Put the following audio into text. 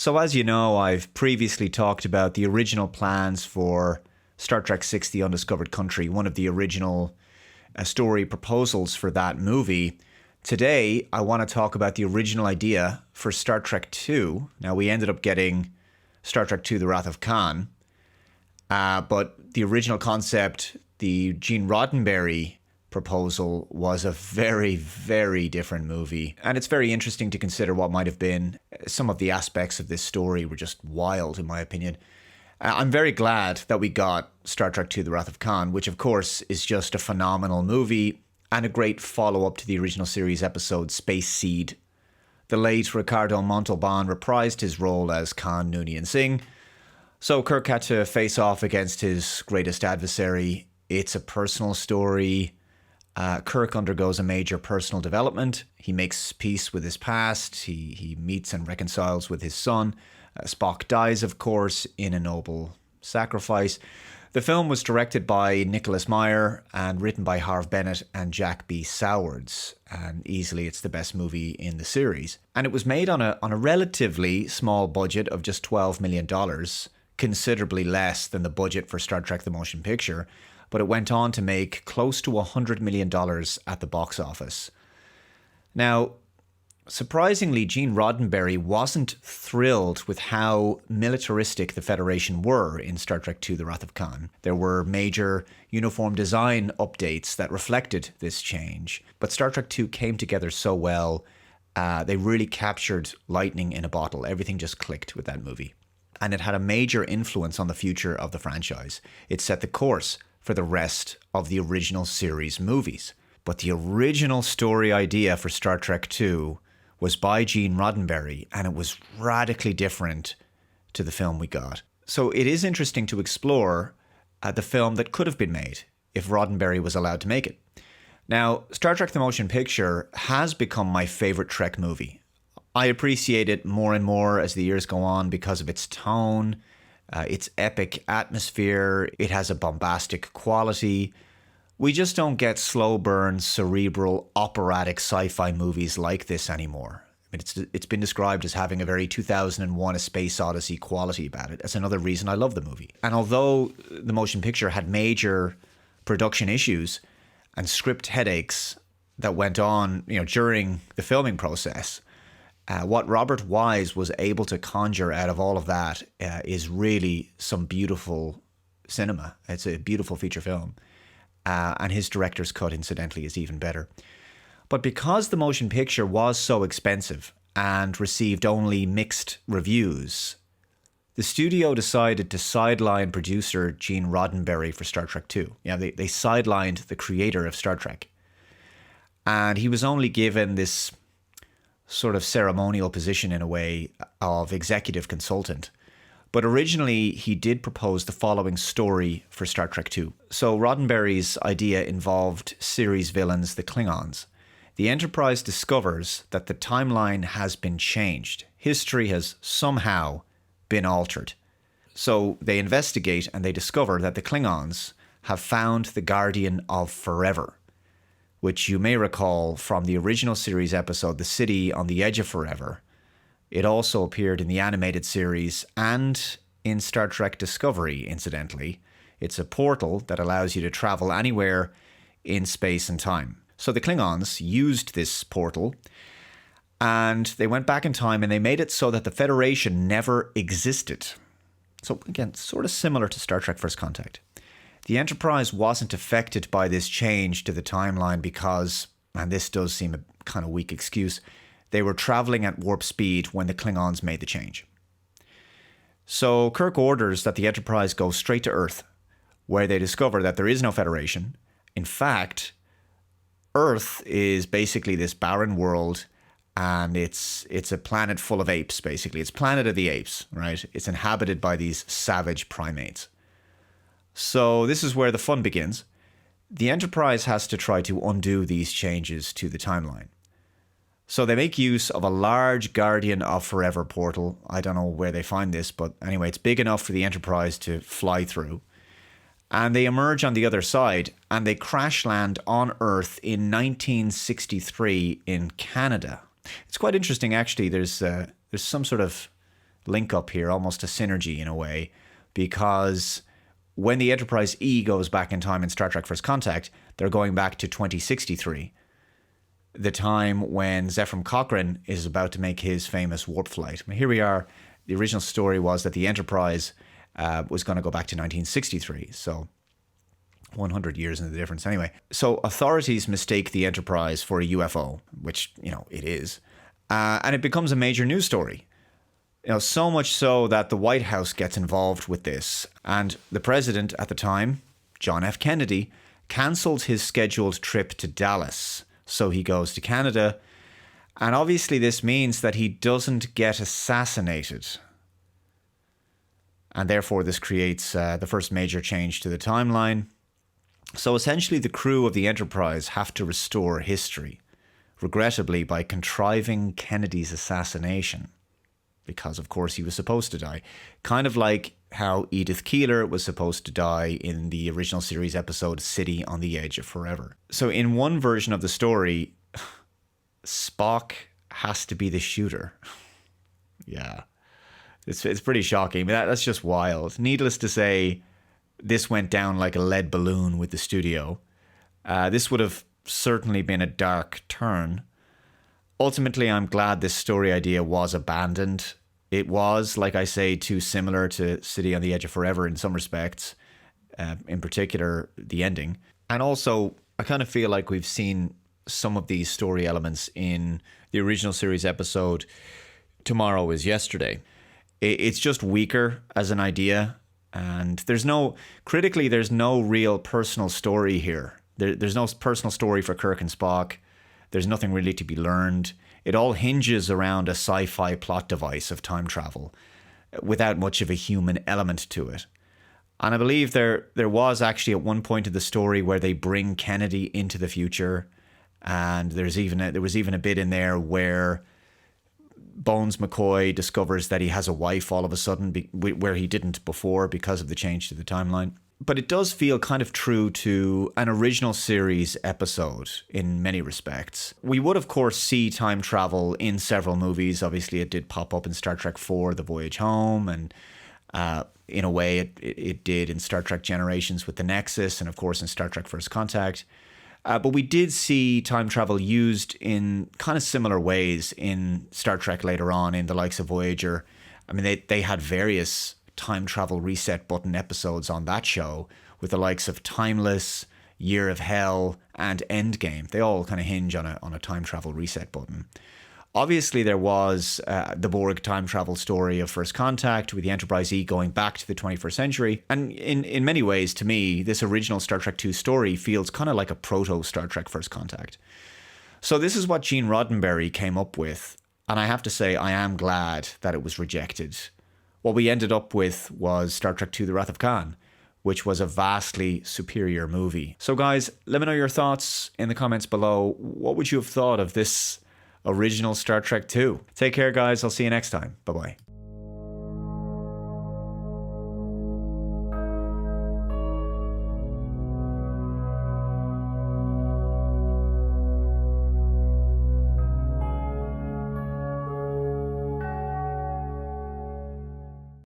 So, as you know, I've previously talked about the original plans for Star Trek VI The Undiscovered Country, one of the original story proposals for that movie. Today, I want to talk about the original idea for Star Trek II. Now, we ended up getting Star Trek II The Wrath of Khan, but the original concept, the Gene Roddenberry proposal, was a very, very different movie. And it's very interesting to consider what might have been. Some of the aspects of this story were just wild, in my opinion. I'm very glad that we got Star Trek II The Wrath of Khan, which of course is just a phenomenal movie and a great follow-up to the original series episode Space Seed. The late Ricardo Montalban reprised his role as Khan Noonien Singh, so Kirk had to face off against his greatest adversary. It's a personal story. Kirk undergoes a major personal development. He makes peace with his past. He meets and reconciles with his son. Spock dies, of course, in a noble sacrifice. The film was directed by Nicholas Meyer and written by Harve Bennett and Jack B. Sowards. And easily it's the best movie in the series. And it was made on a relatively small budget of just $12 million, considerably less than the budget for Star Trek The Motion Picture. But it went on to make close to $100 million at the box office. Now, surprisingly, Gene Roddenberry wasn't thrilled with how militaristic the Federation were in Star Trek II The Wrath of Khan. There were major uniform design updates that reflected this change. But Star Trek II came together so well, they really captured lightning in a bottle. Everything just clicked with that movie. And it had a major influence on the future of the franchise. It set the course for the rest of the original series movies. But the original story idea for Star Trek II was by Gene Roddenberry, and it was radically different to the film we got. So it is interesting to explore the film that could have been made if Roddenberry was allowed to make it. Now, Star Trek The Motion Picture has become my favorite Trek movie. I appreciate it more and more as the years go on because of its tone, its epic atmosphere. It has a bombastic quality. We just don't get slow burn, cerebral, operatic sci-fi movies like this anymore. I mean, it's been described as having a very 2001 A Space Odyssey quality about it. That's another reason I love the movie. And although the motion picture had major production issues and script headaches that went on, during the filming process, what Robert Wise was able to conjure out of all of that is really some beautiful cinema. It's a beautiful feature film. And his director's cut, incidentally, is even better. But because the motion picture was so expensive and received only mixed reviews, the studio decided to sideline producer Gene Roddenberry for Star Trek II. They sidelined the creator of Star Trek. And he was only given this sort of ceremonial position, in a way, of executive consultant. But originally, he did propose the following story for Star Trek II. So Roddenberry's idea involved series villains, the Klingons. The Enterprise discovers that the timeline has been changed. History has somehow been altered. So they investigate and they discover that the Klingons have found the Guardian of Forever, which you may recall from the original series episode, The City on the Edge of Forever. It also appeared in the animated series and in Star Trek Discovery, incidentally. It's a portal that allows you to travel anywhere in space and time. So the Klingons used this portal and they went back in time and they made it so that the Federation never existed. So again, sort of similar to Star Trek First Contact. The Enterprise wasn't affected by this change to the timeline because, and this does seem a kind of weak excuse, they were traveling at warp speed when the Klingons made the change. So Kirk orders that the Enterprise go straight to Earth, where they discover that there is no Federation. In fact, Earth is basically this barren world, and it's a planet full of apes, basically. It's Planet of the Apes, right? It's inhabited by these savage primates. So this is where the fun begins. The Enterprise has to try to undo these changes to the timeline. So they make use of a large Guardian of Forever portal. I don't know where they find this, but anyway, it's big enough for the Enterprise to fly through. And they emerge on the other side, and they crash land on Earth in 1963 in Canada. It's quite interesting, actually. There's some sort of link up here, almost a synergy in a way, because when the Enterprise E goes back in time in Star Trek First Contact, they're going back to 2063, the time when Zefram Cochrane is about to make his famous warp flight. Here we are. The original story was that the Enterprise was going to go back to 1963, so 100 years in the difference anyway. So authorities mistake the Enterprise for a UFO, which, it is, and it becomes a major news story. So much so that the White House gets involved with this, and the president at the time, John F. Kennedy, cancelled his scheduled trip to Dallas, so he goes to Canada, and obviously this means that he doesn't get assassinated. And therefore this creates the first major change to the timeline. So essentially the crew of the Enterprise have to restore history, regrettably by contriving Kennedy's assassination. Because, of course, he was supposed to die. Kind of like how Edith Keeler was supposed to die in the original series episode City on the Edge of Forever. So in one version of the story, Spock has to be the shooter. Yeah. It's pretty shocking. But that's just wild. Needless to say, this went down like a lead balloon with the studio. This would have certainly been a dark turn. Ultimately, I'm glad this story idea was abandoned. It was, like I say, too similar to City on the Edge of Forever in some respects, in particular, the ending. And also, I kind of feel like we've seen some of these story elements in the original series episode, Tomorrow is Yesterday. It's just weaker as an idea, and critically, there's no real personal story here. There's no personal story for Kirk and Spock. There's nothing really to be learned. It all hinges around a sci-fi plot device of time travel without much of a human element to it. And I believe there was actually at one point in the story where they bring Kennedy into the future, and there was even a bit in there where Bones McCoy discovers that he has a wife all of a sudden where he didn't before because of the change to the timeline. But it does feel kind of true to an original series episode in many respects. We would, of course, see time travel in several movies. Obviously, it did pop up in Star Trek IV, The Voyage Home, and in a way, it did in Star Trek Generations with the Nexus, and of course in Star Trek First Contact. But we did see time travel used in kind of similar ways in Star Trek later on, in the likes of Voyager. I mean, they had various time travel reset button episodes on that show with the likes of Timeless, Year of Hell, and Endgame. They all kind of hinge on a time travel reset button. Obviously, there was the Borg time travel story of First Contact with the Enterprise E going back to the 21st century. And in many ways, to me, this original Star Trek II story feels kind of like a proto-Star Trek First Contact. So this is what Gene Roddenberry came up with. And I have to say, I am glad that it was rejected. What we ended up with was Star Trek II: The Wrath of Khan, which was a vastly superior movie. So guys, let me know your thoughts in the comments below. What would you have thought of this original Star Trek II? Take care, guys. I'll see you next time. Bye-bye.